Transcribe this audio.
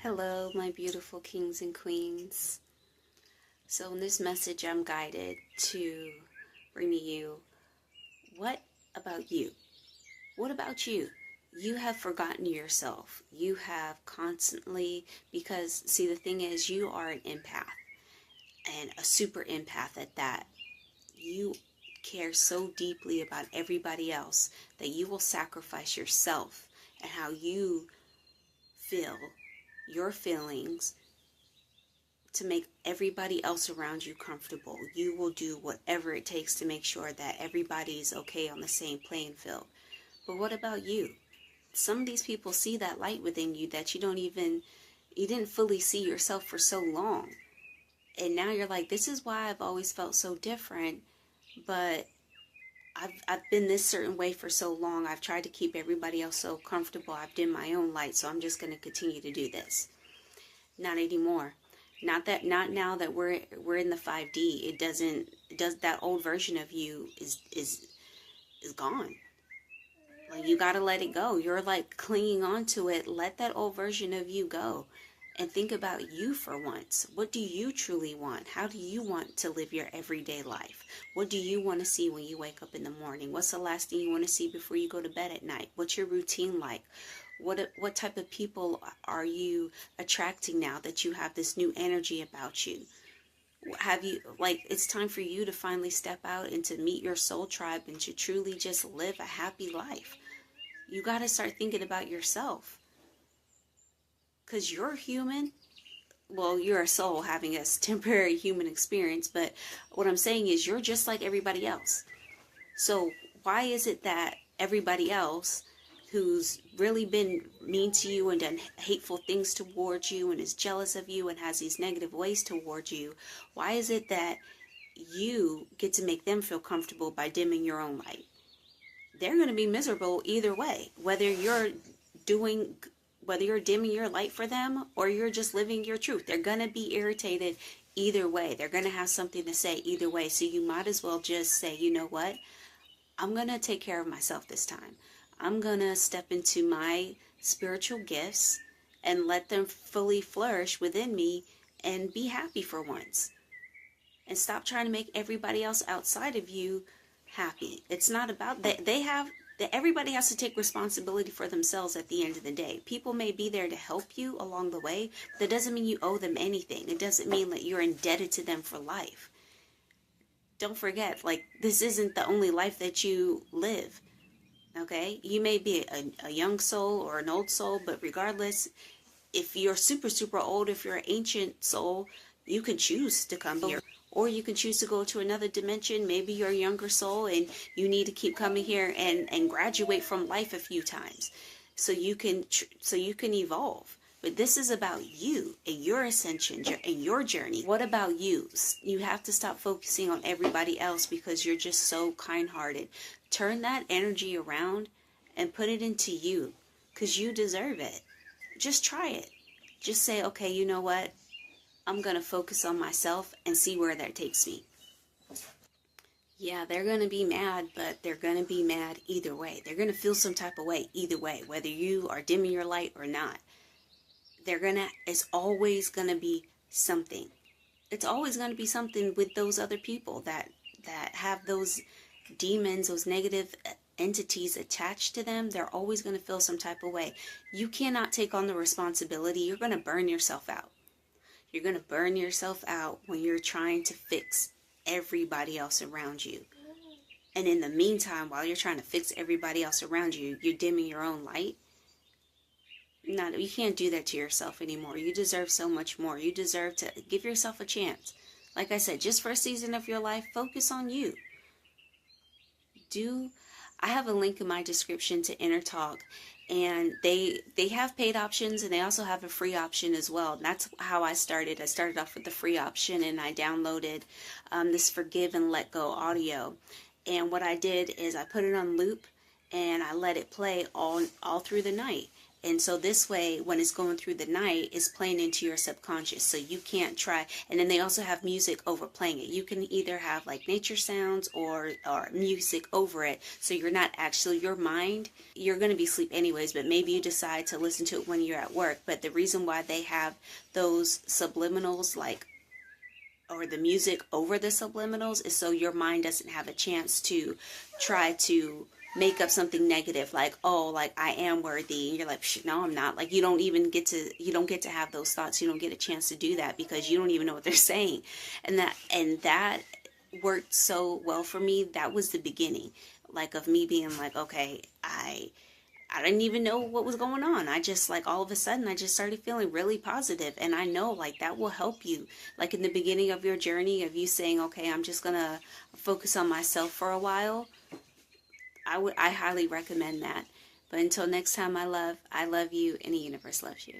Hello, my beautiful kings and queens. So in this message, I'm guided to bring to you, what about you? What about you? You have forgotten yourself. You have constantly, because see, the thing is, you are an empath, and a super empath at that. You care so deeply about everybody else that you will sacrifice yourself and how you feel, your feelings, to make everybody else around you comfortable. You will do whatever it takes to make sure that everybody is okay on the same playing field. But what about you? Some of these people see that light within you that you didn't fully see yourself for so long. And now you're like, this is why I've always felt so different, but I've been this certain way for so long. I've tried to keep everybody else so comfortable. I've dimmed my own light, so I'm just going to continue to do this. Not anymore. Not now that we're in the 5D. That old version of you is gone. Like, you got to let it go. You're like clinging on to it. Let that old version of you go and think about you for once. What do you truly want? How do you want to live your everyday life? What do you want to see when you wake up in the morning? What's the last thing you want to see before you go to bed at night? What's your routine like? What type of people are you attracting now that you have this new energy about you? It's time for you to finally step out and to meet your soul tribe and to truly just live a happy life. You got to start thinking about yourself. Because you're human. Well, you're a soul having a temporary human experience, but what I'm saying is you're just like everybody else. So why is it that everybody else who's really been mean to you and done hateful things towards you and is jealous of you and has these negative ways towards you, why is it that you get to make them feel comfortable by dimming your own light? They're going to be miserable either way, whether you're dimming your light for them or you're just living your truth. They're going to be irritated either way. They're going to have something to say either way. So you might as well just say, you know what? I'm going to take care of myself this time. I'm going to step into my spiritual gifts and let them fully flourish within me and be happy for once. And stop trying to make everybody else outside of you happy. It's not about that. Everybody has to take responsibility for themselves at the end of the day. People may be there to help you along the way, but that doesn't mean you owe them anything. It doesn't mean that you're indebted to them for life. Don't forget, this isn't the only life that you live. Okay? You may be a young soul or an old soul, but regardless, if you're super, super old, if you're an ancient soul, you can choose to come here. Or you can choose to go to another dimension. Maybe you're a younger soul and you need to keep coming here and graduate from life a few times so you can evolve. But this is about you and your ascension and your journey. What about you? You have to stop focusing on everybody else because you're just so kind-hearted. Turn that energy around and put it into you because you deserve it. Just try it. Just say, okay, you know what? I'm going to focus on myself and see where that takes me. Yeah, they're going to be mad, but they're going to be mad either way. They're going to feel some type of way either way, whether you are dimming your light or not. It's always going to be something. It's always going to be something with those other people that have those demons, those negative entities attached to them. They're always going to feel some type of way. You cannot take on the responsibility. You're going to burn yourself out. You're going to burn yourself out when you're trying to fix everybody else around you. And in the meantime, while you're trying to fix everybody else around you, you're dimming your own light. No, you can't do that to yourself anymore. You deserve so much more. You deserve to give yourself a chance. Like I said, just for a season of your life, focus on you. I have a link in my description to Inner Talk, and they have paid options and they also have a free option as well. And that's how I started. I started off with the free option and I downloaded this Forgive and Let Go audio. And what I did is I put it on loop and I let it play all through the night. And so this way, when it's going through the night, it's playing into your subconscious. So you can't try. And then they also have music overplaying it. You can either have like nature sounds or music over it. So you're not actually, your mind, you're going to be asleep anyways, but maybe you decide to listen to it when you're at work. But the reason why they have those subliminals, like, or the music over the subliminals, is so your mind doesn't have a chance to try to make up something negative, like, oh, like, I am worthy, and you're like, no, I'm not. Like, you don't get to have those thoughts. You don't get a chance to do that because you don't even know what they're saying. And that worked so well for me. That was the beginning, like, of me being like, okay, I didn't even know what was going on. I just, like, all of a sudden, I just started feeling really positive. And I know, like, that will help you. Like, in the beginning of your journey, of you saying, okay, I'm just going to focus on myself for a while, I highly recommend that. But until next time, I love you, and the universe loves you.